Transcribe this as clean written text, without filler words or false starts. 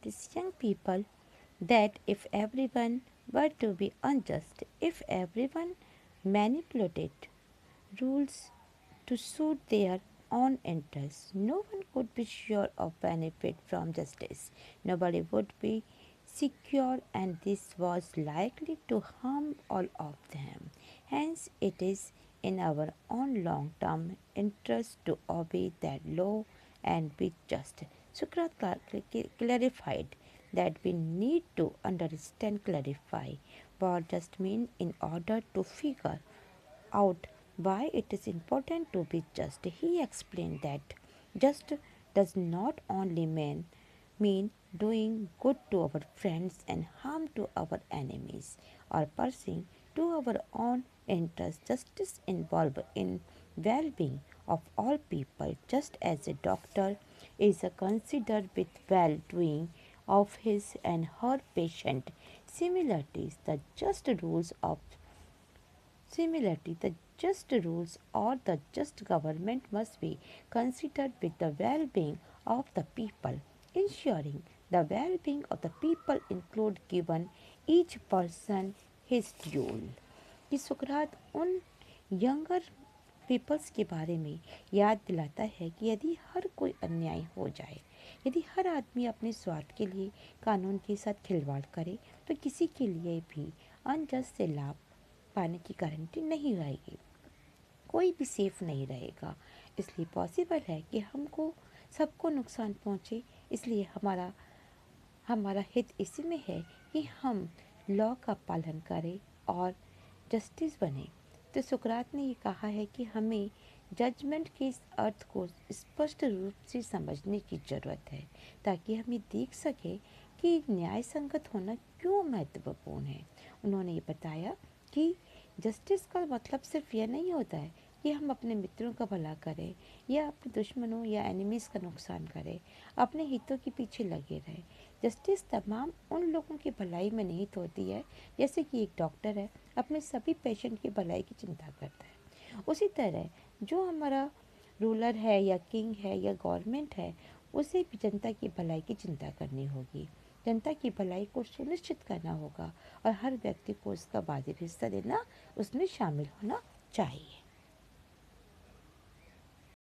these young people that if everyone were to be unjust, if everyone manipulated rules to suit their own interests, no one could be sure of benefit from justice. Nobody would be secure, and this was likely to harm all of them. Hence, it is in our own long term interest to obey that law and be just. Clarified that we need to understand, clarify what just mean in order to figure out why it is important to be just. He explained that just does not only mean doing good to our friends and harm to our enemies or pursuing to our own interests. Justice involved in well-being of all people, just as a doctor is considered with well-doing of his and her patient. Similarly, the just rules or the just government must be considered with the well-being of the people. Ensuring the well-being of the people include given each person his due. कि सुकरात उन younger peoples के बारे में याद दिलाता है कि यदि हर कोई अन्याय हो जाए, यदि हर आदमी अपने स्वार्थ के लिए कानून के साथ खिलवाड़ करे, तो किसी के लिए भी अनजस्ट से लाभ पाने की गारंटी नहीं रहेगी। कोई भी सेफ नहीं रहेगा। इसलिए पॉसिबल है कि हमको सबको नुकसान पहुंचे। इसलिए हमारा हमारा हित इसी में है कि हम लॉ का पालन करें और जस्टिस बने। तो सुकरात ने ये कहा है कि हमें जजमेंट के इस अर्थ को स्पष्ट रूप से समझने की ज़रूरत है, ताकि हम ये देख सकें कि न्याय संगत होना क्यों महत्वपूर्ण है। उन्होंने ये बताया कि जस्टिस का मतलब सिर्फ यह नहीं होता है कि हम अपने मित्रों का भला करें या अपने दुश्मनों या एनिमीज़ का नुकसान करें, अपने हितों के पीछे लगे रहें। जस्टिस तमाम उन लोगों की भलाई में निहित होती है, जैसे कि एक डॉक्टर है अपने सभी पेशेंट की भलाई की चिंता करता है। उसी तरह जो हमारा रूलर है या किंग है या गवर्नमेंट है, उसे भी जनता की भलाई की चिंता करनी होगी। जनता की भलाई को सुनिश्चित करना होगा और हर व्यक्ति को उसका वाजिब हिस्सा देना, उसमें शामिल होना चाहिए।